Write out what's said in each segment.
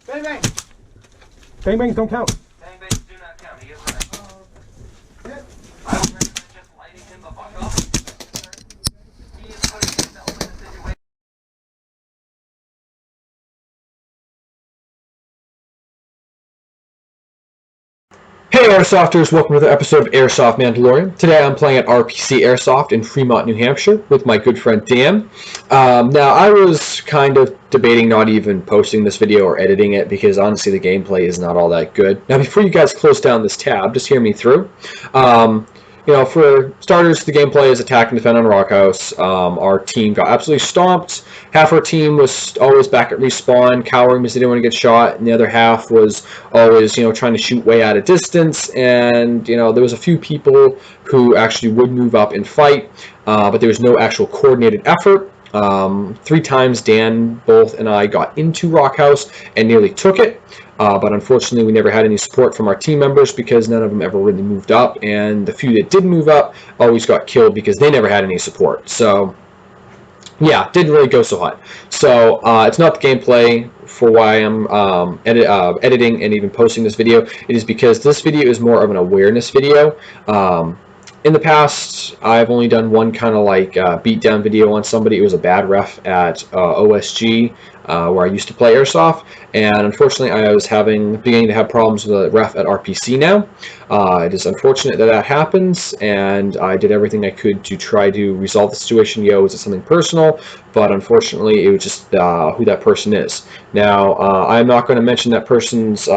Bang bang. Bang bangs don't count. Bang bangs do not count. He is right. I would recommend just lighting him the fuck up. He is putting himself in a situation. Hey Airsofters, welcome to the episode of Airsoft Mandalorian. Today I'm playing at RPC Airsoft in Fremont, New Hampshire with my good friend Dan. Now I was kind of debating not even posting this video or editing it because honestly the gameplay is not all that good. Now before you guys close down this tab, just hear me through. For starters, the gameplay is attack and defend on Rockhouse. Our team got absolutely stomped. Half our team was always back at respawn, cowering because they didn't want to get shot, and the other half was always, trying to shoot way out of distance. And there was a few people who actually would move up and fight, but there was no actual coordinated effort. 3 times Dan, both, and I got into Rockhouse and nearly took it. But unfortunately, we never had any support from our team members because none of them ever really moved up, and the few that did move up always got killed because they never had any support. So, yeah, didn't really go so hot. So, it's not the gameplay for why I'm editing and even posting this video. It is because this video is more of an awareness video. In the past, I've only done one kind of like beatdown video on somebody. It was a bad ref at OSG, where I used to play Airsoft, and unfortunately I was beginning to have problems with a ref at RPC now. It is unfortunate that that happens, and I did everything I could to try to resolve the situation. Was it something personal? But unfortunately it was just who that person is. Now, I'm not going to mention that person's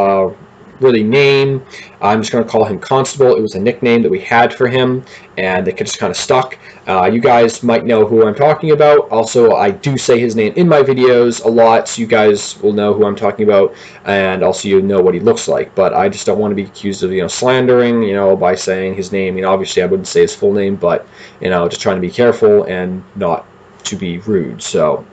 really name. I'm just going to call him Constable. It was a nickname that we had for him, and it just kind of stuck. You guys might know who I'm talking about. Also, I do say his name in my videos a lot, so you guys will know who I'm talking about, and also you know what he looks like. But I just don't want to be accused of slandering, by saying his name. Obviously I wouldn't say his full name, but just trying to be careful and not to be rude. So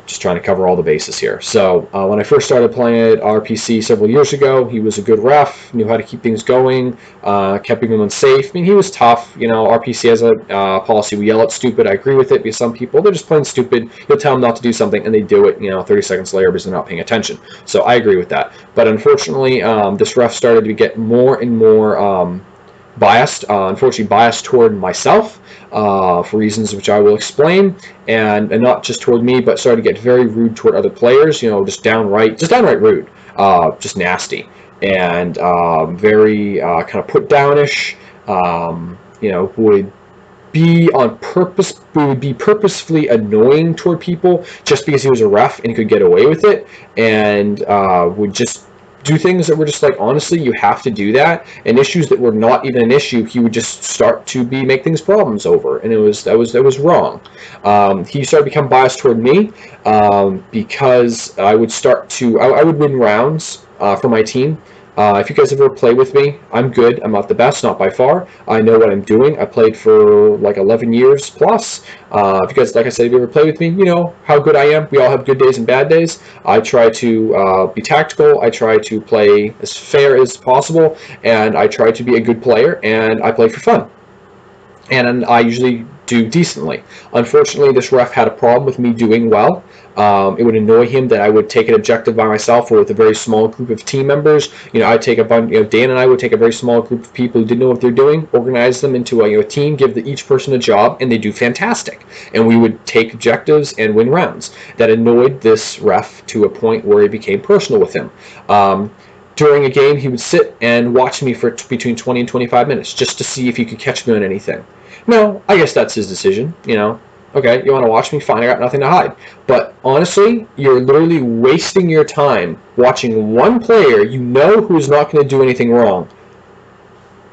just trying to cover all the bases here. So when I first started playing at RPC several years ago, he was a good ref, knew how to keep things going, kept everyone safe. He was tough. RPC has a policy, we yell at stupid. I agree with it because some people, they're just plain stupid. You'll tell them not to do something and they do it 30 seconds later because they're not paying attention. So I agree with that. But unfortunately, this ref started to get more and more biased, unfortunately biased toward myself, for reasons which I will explain, and not just toward me, but started to get very rude toward other players, just downright rude, just nasty, and very kind of put downish, would be on purpose, would be purposefully annoying toward people just because he was a ref and could get away with it, and would just do things that were just like, honestly, you have to do that, and issues that were not even an issue, he would just start to make things problems over, and that was wrong. He started to become biased toward me because I would I would win rounds for my team. If you guys ever play with me, I'm good. I'm not the best, not by far. I know what I'm doing. I played for like 11 years plus. If you guys, like I said, if you ever play with me, you know how good I am. We all have good days and bad days. I try to be tactical. I try to play as fair as possible, and I try to be a good player, and I play for fun. And I usually do decently. Unfortunately, this ref had a problem with me doing well. It would annoy him that I would take an objective by myself or with a very small group of team members. I'd take a bunch. Dan and I would take a very small group of people who didn't know what they're doing, organize them into a team, give each person a job, and they do fantastic. And we would take objectives and win rounds. That annoyed this ref to a point where it became personal with him. During a game, he would sit and watch me for between 20 and 25 minutes just to see if he could catch me on anything. No, I guess that's his decision, Okay, you want to watch me? Fine, I got nothing to hide. But honestly, you're literally wasting your time watching one player who's not going to do anything wrong.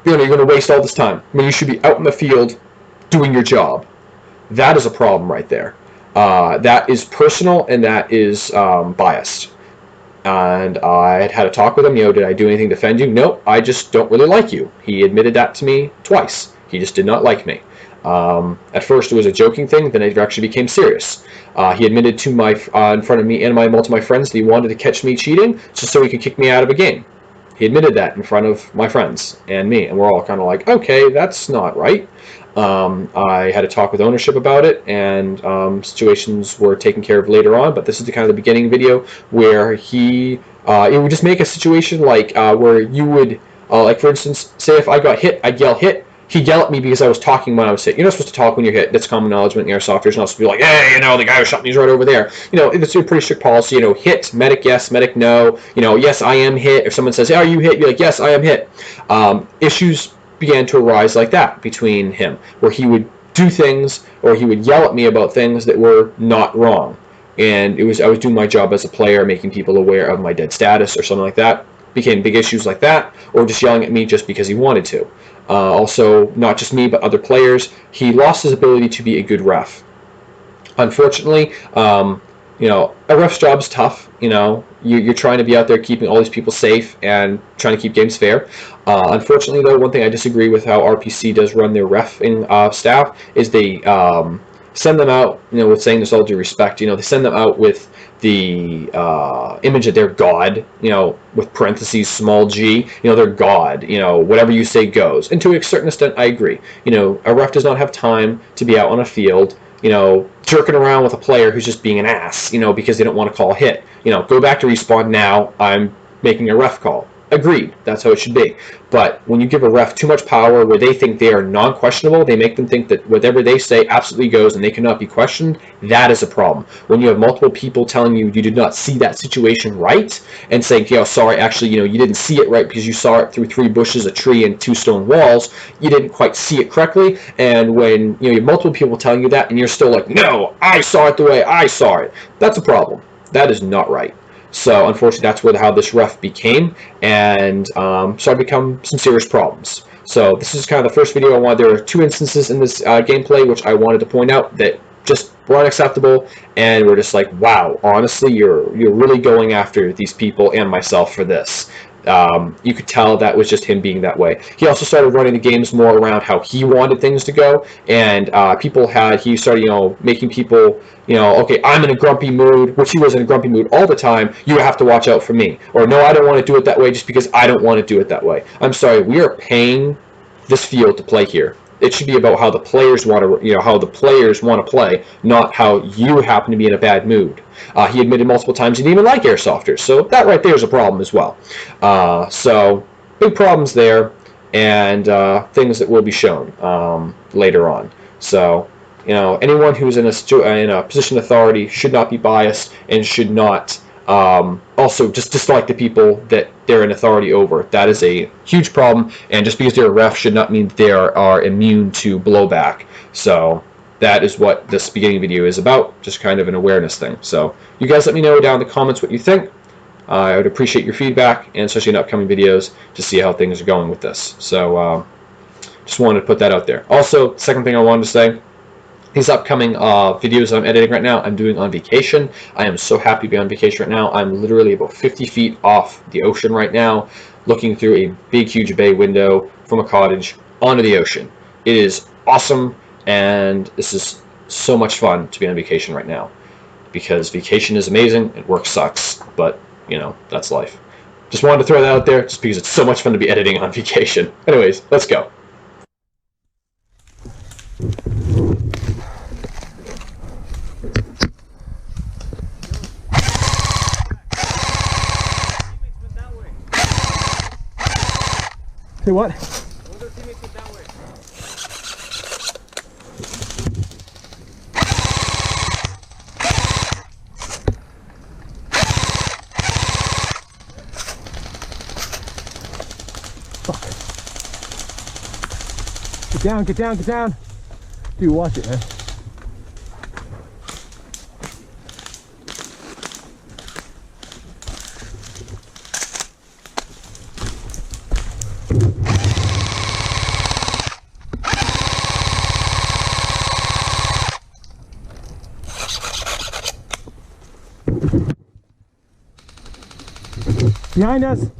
You're going to waste all this time. You should be out in the field doing your job. That is a problem right there. That is personal, and that is biased. And I had a talk with him, did I do anything to offend you? Nope, I just don't really like you. He admitted that to me twice. He just did not like me. At first it was a joking thing, then it actually became serious. He admitted to in front of me and most of my friends that he wanted to catch me cheating just so he could kick me out of a game. He admitted that in front of my friends and me, and we're all kind of like, okay, that's not right. I had a talk with ownership about it, and situations were taken care of later on. But this is the kind of the beginning video where he it would just make a situation like where you would like, for instance, say if I got hit, I'd yell hit. He'd yell at me because I was talking when I was hit. You're not supposed to talk when you're hit. That's common knowledge when airsofters. You're not supposed to be like, hey, you know, the guy who shot me is right over there. You know, it's a pretty strict policy. You know, hit, medic, yes, medic, no. You know, yes, I am hit. If someone says, hey, are you hit? You're like, yes, I am hit. Issues began to arise like that between him, where he would do things or he would yell at me about things that were not wrong. And I was doing my job as a player, making people aware of my dead status or something like that. Became big issues like that, or just yelling at me just because he wanted to. Also, not just me, but other players. He lost his ability to be a good ref. Unfortunately, you know, a ref's job's tough. You know, you're trying to be out there keeping all these people safe and trying to keep games fair. Unfortunately, though, one thing I disagree with how RPC does run their refing staff is they send them out, you know, with saying this all due respect, you know, they send them out with the image that they're God, you know, with parentheses, small g, you know, they're God, you know, whatever you say goes. And to a certain extent, I agree. You know, a ref does not have time to be out on a field, you know, jerking around with a player who's just being an ass, you know, because they don't want to call a hit. You know, go back to respawn now, I'm making a ref call. Agreed, that's how it should be. But when you give a ref too much power where they think they are non-questionable, they make them think that whatever they say absolutely goes and they cannot be questioned, that is a problem. When you have multiple people telling you you did not see that situation right and saying, you know, sorry, actually, you know, you didn't see it right because you saw it through 3 bushes, a tree, and 2 stone walls, you didn't quite see it correctly. And when you have multiple people telling you that and you're still like, no, I saw it the way I saw it, that's a problem. That is not right. So unfortunately, that's where how this ref became, and started to become some serious problems. So this is kind of the first video I wanted. There are 2 instances in this gameplay which I wanted to point out that just were unacceptable, and we're just like, wow, honestly, you're really going after these people and myself for this. You could tell that was just him being that way. He also started running the games more around how he wanted things to go, and he started, you know, making people, you know, okay, I'm in a grumpy mood, which he was in a grumpy mood all the time, you have to watch out for me. Or, no, I don't want to do it that way just because I don't want to do it that way. I'm sorry, we are paying this field to play here. It should be about how the players want to, you know, how the players want to play, not how you happen to be in a bad mood. He admitted multiple times he didn't even like airsofters, so that right there is a problem as well. So big problems there, and things that will be shown later on. So, you know, anyone who's in a position of authority should not be biased and should not also just dislike the people that they're in authority over. That is a huge problem, and just because they're a ref should not mean they are immune to blowback. So that is what this beginning video is about, just kind of an awareness thing. So you guys let me know down in the comments what you think. I would appreciate your feedback, and especially in upcoming videos, to see how things are going with this. So just wanted to put that out there. Also, second thing I wanted to say, these upcoming videos I'm editing right now, I'm doing on vacation. I am so happy to be on vacation right now. I'm literally about 50 feet off the ocean right now, looking through a big, huge bay window from a cottage onto the ocean. It is awesome, and this is so much fun to be on vacation right now, because vacation is amazing and work sucks, but, you know, that's life. Just wanted to throw that out there just because it's so much fun to be editing on vacation. Anyways, let's go. Say what? Fuck. Get down, get down, get down. Dude, watch it, man. Behind us.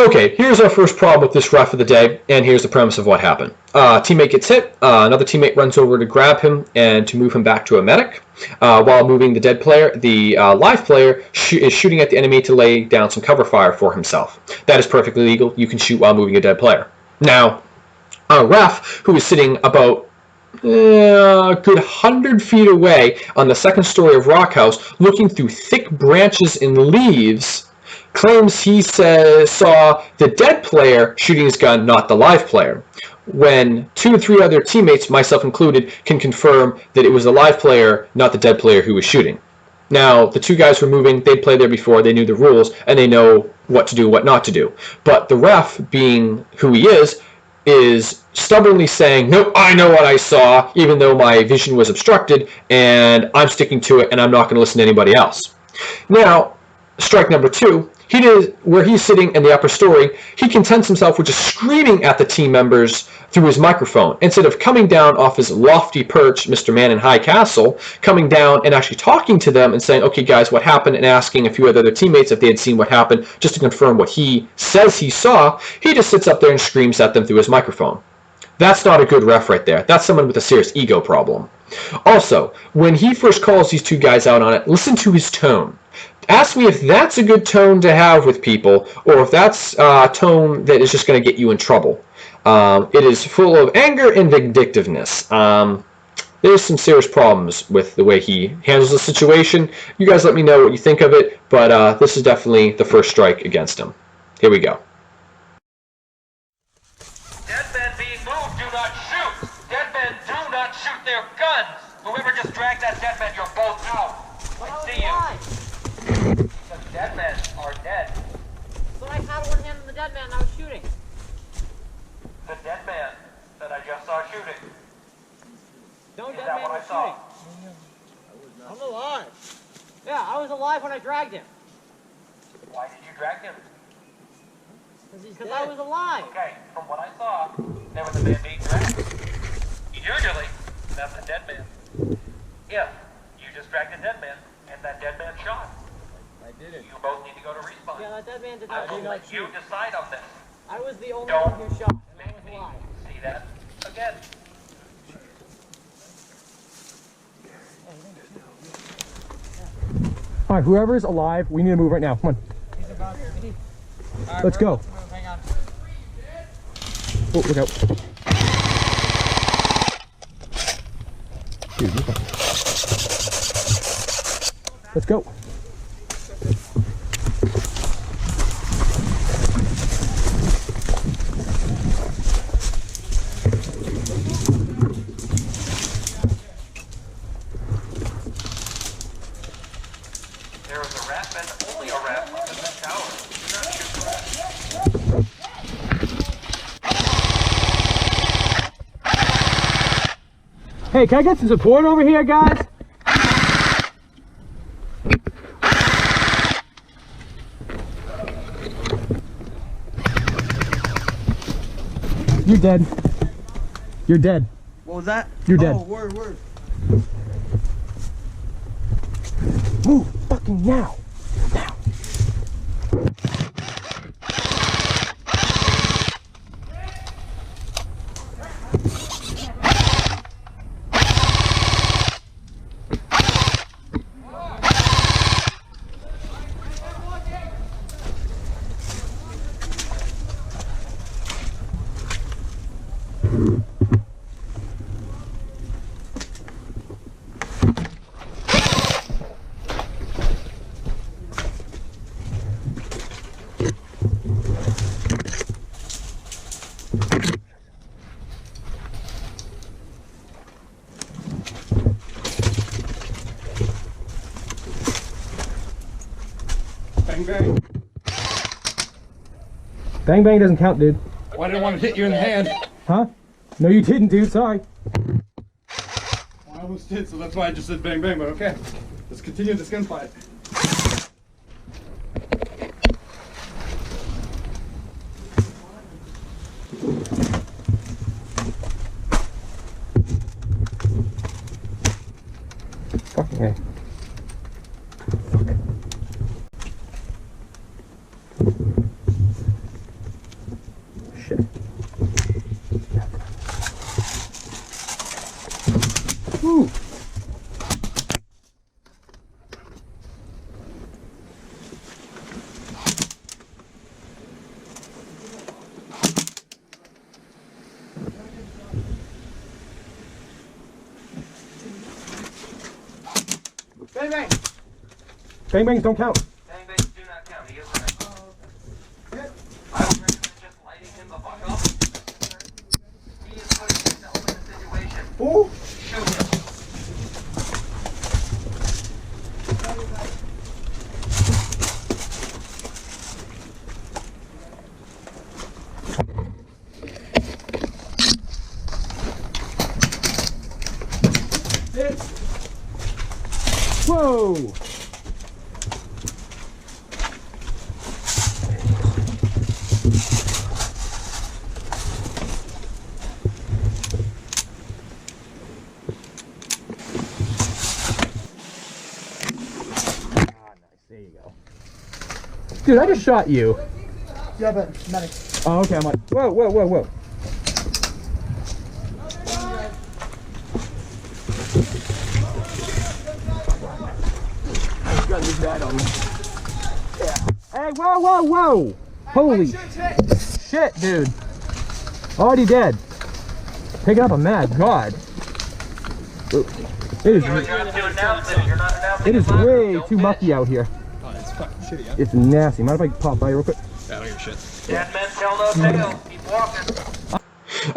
Okay, here's our first problem with this ref of the day, and here's the premise of what happened. Teammate gets hit, another teammate runs over to grab him and to move him back to a medic. While moving the dead player, the live player is shooting at the enemy to lay down some cover fire for himself. That is perfectly legal. You can shoot while moving a dead player. Now, a ref who is sitting about a good 100 feet away on the second story of Rock House, looking through thick branches and leaves, claims he saw the dead player shooting his gun, not the live player, when 2 or 3 other teammates, myself included, can confirm that it was the live player, not the dead player, who was shooting. Now, the 2 guys were moving, they'd played there before, they knew the rules, and they know what to do, what not to do. But the ref, being who he is stubbornly saying, no, I know what I saw, even though my vision was obstructed, and I'm sticking to it, and I'm not going to listen to anybody else. Now, strike number 2, where he's sitting in the upper story, he contents himself with just screaming at the team members through his microphone, instead of coming down off his lofty perch, Mr. Man in High Castle, coming down and actually talking to them and saying, okay guys, what happened, and asking a few other teammates if they had seen what happened, just to confirm what he says he saw. He just sits up there and screams at them through his microphone. That's not a good ref right there. That's someone with a serious ego problem. Also, when he first calls these 2 guys out on it, listen to his tone. Ask me if that's a good tone to have with people, or if that's a tone that is just going to get you in trouble. It is full of anger and vindictiveness. There's some serious problems with the way he handles the situation. You guys let me know what you think of it, but this is definitely the first strike against him. Here we go. Dead men being moved, do not shoot. Dead men do not shoot their guns. Whoever just dragged that dead man, you're both out. I see you. The dead men are dead. But I had one hand on the dead man I was shooting. The dead man that I just saw shooting. No Is dead that man what I was saw? shooting. I'm alive. Yeah, I was alive when I dragged him. Why did you drag him? Because I was alive. Okay, from what I saw, there was a man being dragged. Usually, that's a dead man. If you just dragged a dead man and that dead man shot, I didn't. you both need to go to respawn. Yeah, that dead man did I not will shoot. let you decide on this. I was the only Don't one who shot, and I make was me alive. see that again. All right, whoever's alive, we need to move right now. Come on. He's about to. Right, Let's go. Hang on. Oh, look out. Dude, look out. Let's go. There is a ref and only a ref up in this tower. Do not shoot the ref. Hey, can I get some support over here, guys? You're dead. You're dead. What was that? You're dead. Oh, word. Move fucking now. Now. Bang, bang. Bang bang doesn't count, dude. Well, I didn't want to hit you in the hand. Huh? No, you didn't, dude. Sorry. Well, I almost did, so that's why I just said bang, bang, but okay. Let's continue this gunfight. Fucking hey. Bang, bang. Bang bangs don't count. Bang bangs do not count. He is right. I would recommend just lighting him the fuck up. He is putting himself in a situation. Ooh. Shoot him. Whoa! There you go. Dude, I just shot you. Yeah, but medic. Oh, okay, I'm like, whoa, whoa, whoa, whoa. Got this bad on me. Yeah. Hey, whoa, whoa, whoa! Holy shit, dude. Already dead. Picking up a mad god. It is, Your job to announce it. You're not announcing it is live. way Don't too bitch. mucky out here. Oh, it's fucking shitty, huh? It's nasty. Mind if I pop by real quick? Yeah, I don't give a shit. Dead men tell no tales. Keep walking.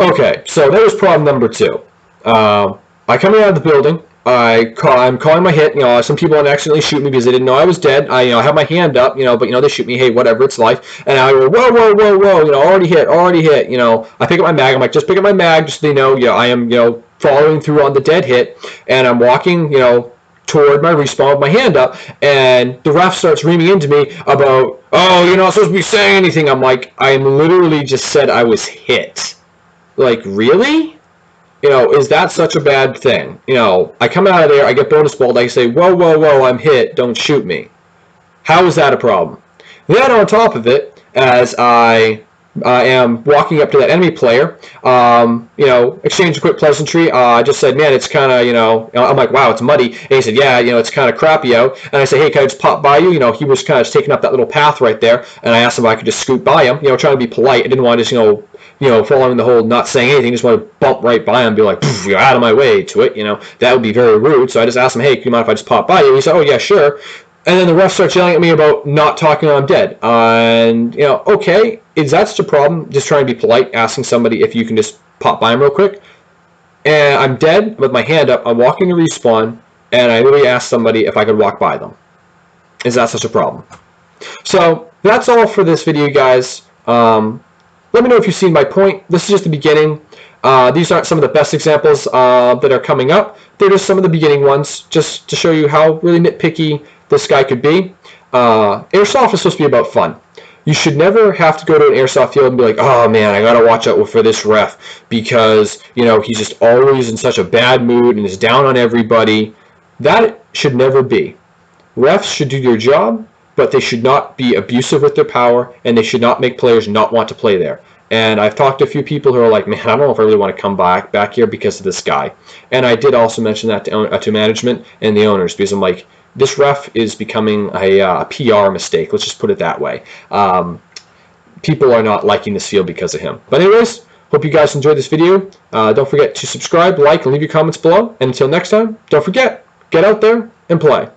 Okay, so that was problem number 2. I come out of the building. I'm calling my hit. You know, some people want to accidentally shoot me because they didn't know I was dead. I have my hand up. But they shoot me. Hey, whatever, it's life. And I go, whoa, whoa, whoa, whoa. Already hit. I pick up my mag. I'm like, just pick up my mag, just so they know. I am following through on the dead hit, and I'm walking. Toward my respawn with my hand up, and the ref starts reaming into me about, oh, you're not supposed to be saying anything. I'm like, I literally just said I was hit. Like, really? Is that such a bad thing? I come out of there, I get bonus balled, I say, whoa, whoa, whoa, I'm hit, don't shoot me. How is that a problem? Then on top of it, as I am walking up to that enemy player, exchange a quick pleasantry. I just said, man, it's kind of, I'm like, wow, it's muddy. And he said, yeah, it's kind of crappy out. And I said, hey, can I just pop by you? He was kind of just taking up that little path right there. And I asked him if I could just scoot by him, trying to be polite. I didn't want to just, following the whole not saying anything, just want to bump right by him and be like, you're out of my way to it, that would be very rude. So I just asked him, hey, can you mind if I just pop by you? He said, oh, yeah, sure. And then the ref starts yelling at me about not talking when I'm dead. And, okay, is that such a problem? Just trying to be polite, asking somebody if you can just pop by him real quick. And I'm dead with my hand up. I'm walking to respawn, and I literally asked somebody if I could walk by them. Is that such a problem? So that's all for this video, guys. Let me know if you've seen my point. This is just the beginning. These aren't some of the best examples that are coming up. They're just some of the beginning ones, just to show you how really nitpicky this guy could be. Airsoft is supposed to be about fun. You should never have to go to an airsoft field and be like, oh man, I gotta watch out for this ref because, he's just always in such a bad mood and is down on everybody. That should never be. Refs should do their job, but they should not be abusive with their power, and they should not make players not want to play there. And I've talked to a few people who are like, man, I don't know if I really want to come back here because of this guy. And I did also mention that to management and the owners, because I'm like, this ref is becoming a PR mistake. Let's just put it that way. People are not liking this field because of him. But anyways, hope you guys enjoyed this video. Don't forget to subscribe, like, and leave your comments below. And until next time, don't forget, get out there and play.